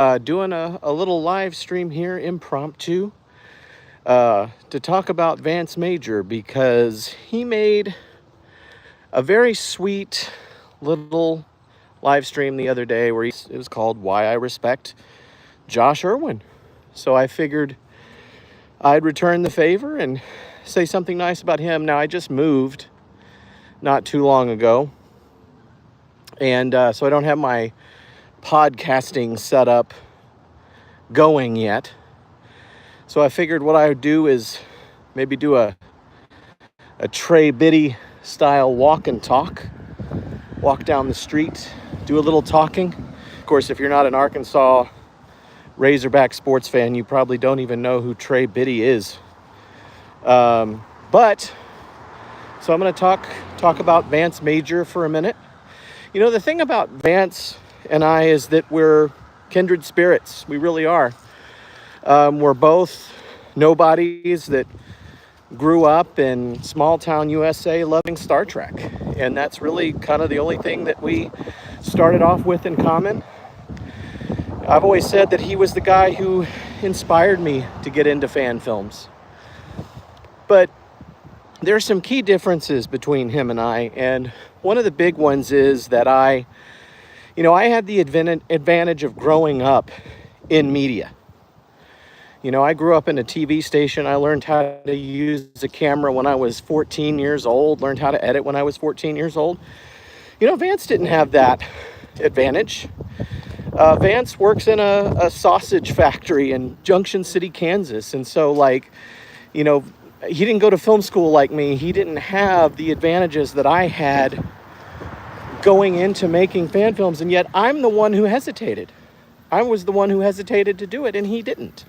Doing a little live stream here, impromptu, to talk about Vance Major because he made a very sweet little live stream the other day where it was called Why I Respect Josh Irwin. So I figured I'd return the favor and say something nice about him. Now, I just moved not too long ago, and so I don't have my podcasting setup going yet. So I figured what I would do is maybe do a Trey Biddy style walk and talk. Walk down the street, do a little talking. Of course, if you're not an Arkansas Razorback sports fan, you probably don't even know who Trey Biddy is. But so I'm going to talk about Vance Major for a minute. You know, the thing about Vance and I is that we're kindred spirits. We really are. We're both nobodies that grew up in small town USA loving Star Trek. And that's really kind of the only thing that we started off with in common. I've always said that he was the guy who inspired me to get into fan films. But there's some key differences between him and I. And one of the big ones is that I had the advantage of growing up in media. You know, I grew up in a TV station. I learned how to use a camera when I was 14 years old, learned how to edit when I was 14 years old. You know, Vance didn't have that advantage. Vance works in a sausage factory in Junction City, Kansas. And so, he didn't go to film school like me. He didn't have the advantages that I had going into making fan films. And yet I'm the one who hesitated. I was the one who hesitated to do it, and he didn't.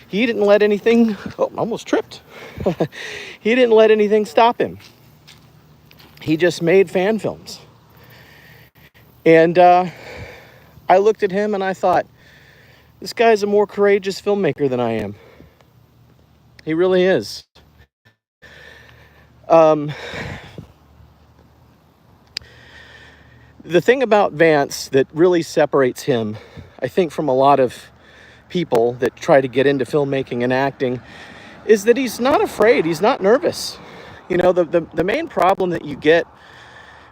He didn't let anything, almost tripped. He didn't let anything stop him. He just made fan films. And I looked at him and I thought, this guy's a more courageous filmmaker than I am. He really is. The thing about Vance that really separates him, I think, from a lot of people that try to get into filmmaking and acting, is that he's not afraid. He's not nervous. You know, the main problem that you get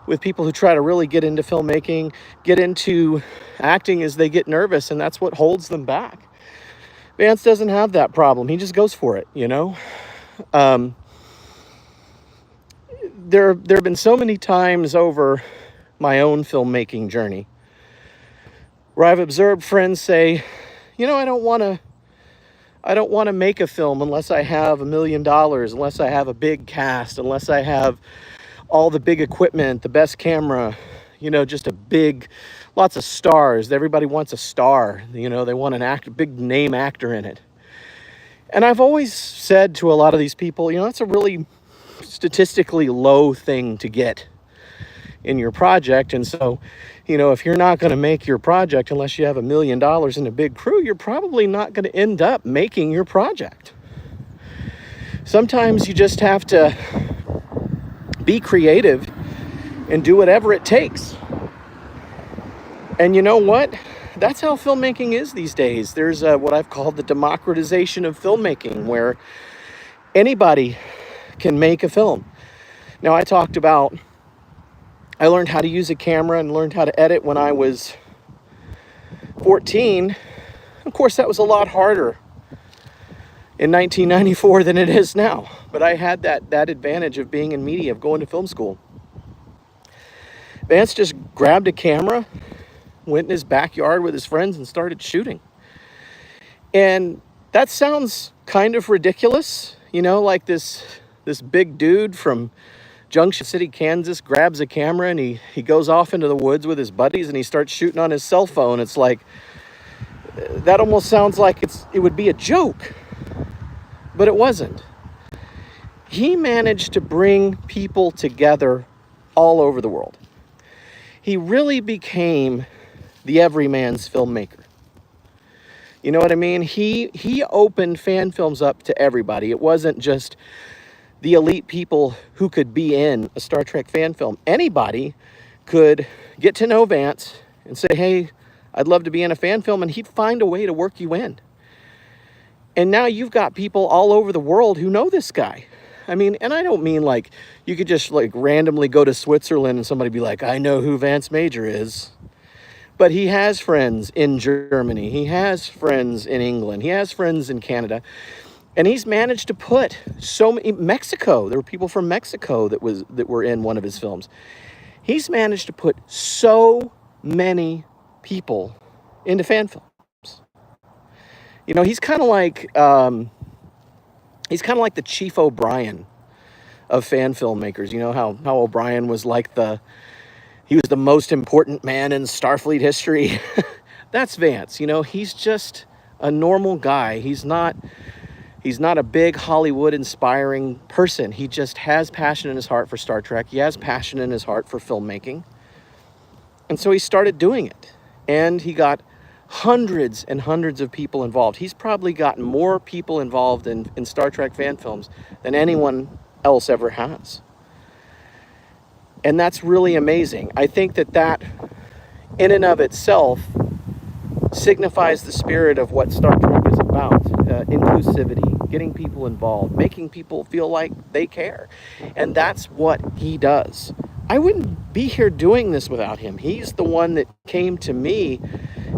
with people who try to really get into filmmaking, get into acting, is they get nervous, and that's what holds them back. Vance doesn't have that problem. He just goes for it, you know. There have been so many times over my own filmmaking journey where I've observed friends say, you know, I don't want to make a film unless I have $1 million, unless I have a big cast, unless I have all the big equipment, the best camera, you know, just lots of stars. Everybody wants a star, you know, they want a big name actor in it. And I've always said to a lot of these people, you know, it's a really statistically low thing to get in your project. And so, you know, if you're not going to make your project unless you have $1 million and a big crew, you're probably not going to end up making your project. Sometimes you just have to be creative and do whatever it takes. And you know what? That's how filmmaking is these days. There's what I've called the democratization of filmmaking, where anybody can make a film. Now, I learned how to use a camera and learned how to edit when I was 14. Of course, that was a lot harder in 1994 than it is now. But I had that advantage of being in media, of going to film school. Vance just grabbed a camera, went in his backyard with his friends and started shooting. And that sounds kind of ridiculous, you know, like this big dude from Junction City, Kansas grabs a camera and he goes off into the woods with his buddies and he starts shooting on his cell phone. It's like, that almost sounds like it would be a joke, but it wasn't. He managed to bring people together all over the world. He really became the Everyman's filmmaker. You know what I mean? He opened fan films up to everybody. It wasn't just the elite people who could be in a Star Trek fan film. Anybody could get to know Vance and say, hey, I'd love to be in a fan film, and he'd find a way to work you in. And now you've got people all over the world who know this guy. I mean, and I don't mean like you could just like randomly go to Switzerland and somebody be like, I know who Vance Major is. But he has friends in Germany. He has friends in England. He has friends in Canada. And he's managed to put so many, Mexico, there were people from Mexico that were in one of his films. He's managed to put so many people into fan films. You know, he's kind of like the Chief OBrien of fan filmmakers. You know how OBrien was like he was the most important man in Starfleet history. That's Vance. You know, he's just a normal guy. He's not a big Hollywood inspiring person. He just has passion in his heart for Star Trek. He has passion in his heart for filmmaking. And so he started doing it. And he got hundreds and hundreds of people involved. He's probably gotten more people involved in Star Trek fan films than anyone else ever has. And that's really amazing. I think that in and of itself signifies the spirit of what Star Trek is about. Inclusivity, getting people involved, making people feel like they care. And that's what he does. I wouldn't be here doing this without him. He's the one that came to me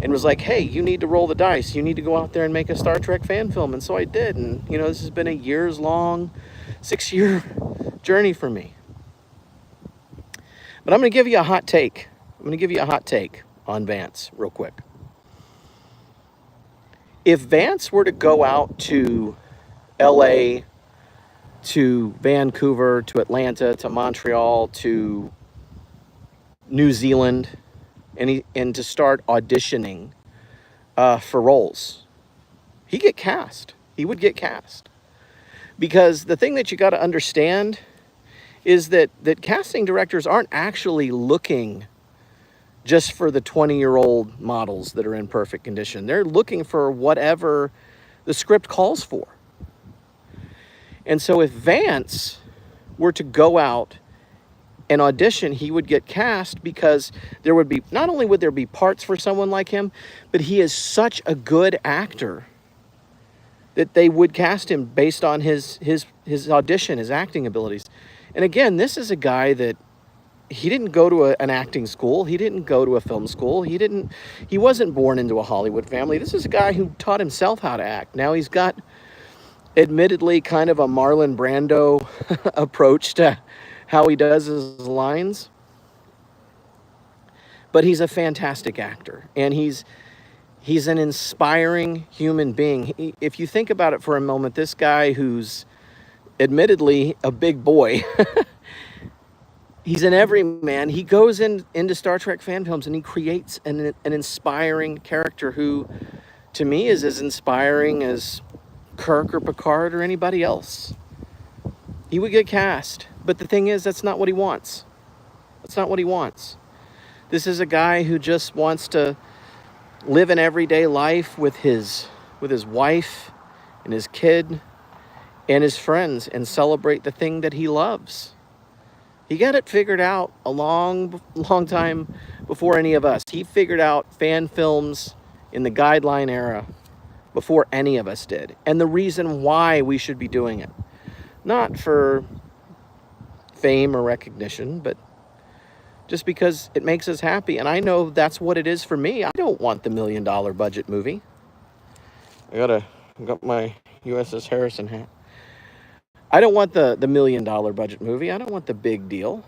and was like, hey, you need to roll the dice. You need to go out there and make a Star Trek fan film. And so I did. And, you know, this has been a years-long, 6-year journey for me. But I'm going to give you a hot take. On Vance real quick. If Vance were to go out to LA, to Vancouver, to Atlanta, to Montreal, to New Zealand, and to start auditioning for roles, he would get cast. Because the thing that you got to understand is that casting directors aren't actually looking just for the 20-year-old models that are in perfect condition. They're looking for whatever the script calls for. And so if Vance were to go out and audition, he would get cast because there would be, not only would there be parts for someone like him, but he is such a good actor that they would cast him based on his audition, his acting abilities. And again, this is a guy that he didn't go to an acting school. He didn't go to a film school. He wasn't born into a Hollywood family. This is a guy who taught himself how to act. Now he's got, admittedly, kind of a Marlon Brando approach to how he does his lines. But he's a fantastic actor. And he's an inspiring human being. If you think about it for a moment, this guy who's admittedly a big boy, he's an everyman. He goes into Star Trek fan films and he creates an inspiring character who, to me, is as inspiring as Kirk or Picard or anybody else. He would get cast. But the thing is, that's not what he wants. That's not what he wants. This is a guy who just wants to live an everyday life with his wife and his kid and his friends and celebrate the thing that he loves. He got it figured out a long time before any of us. He figured out fan films in the guideline era before any of us did. And the reason why we should be doing it. Not for fame or recognition, but just because it makes us happy. And I know that's what it is for me. I don't want the $1 million budget movie. I got my USS Harrison hat. I don't want the $1 million budget movie. I don't want the big deal.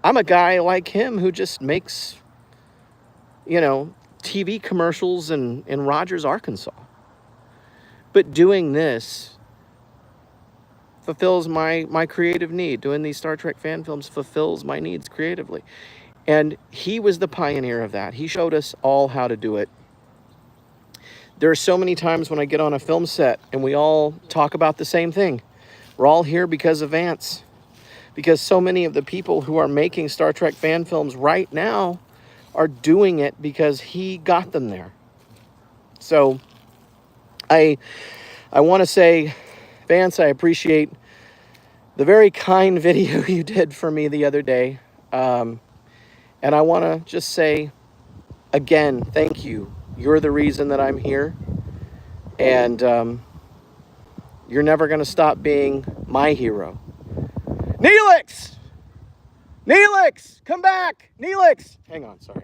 I'm a guy like him who just makes, TV commercials in Rogers, Arkansas. But doing this fulfills my creative need. Doing these Star Trek fan films fulfills my needs creatively. And he was the pioneer of that. He showed us all how to do it. There are so many times when I get on a film set and we all talk about the same thing. We're all here because of Vance. Because so many of the people who are making Star Trek fan films right now are doing it because he got them there. So I want to say, Vance, I appreciate the very kind video you did for me the other day. And I want to just say again, thank you. You're the reason that I'm here. And you're never going to stop being my hero. Neelix! Neelix! Come back! Neelix! Hang on, sorry.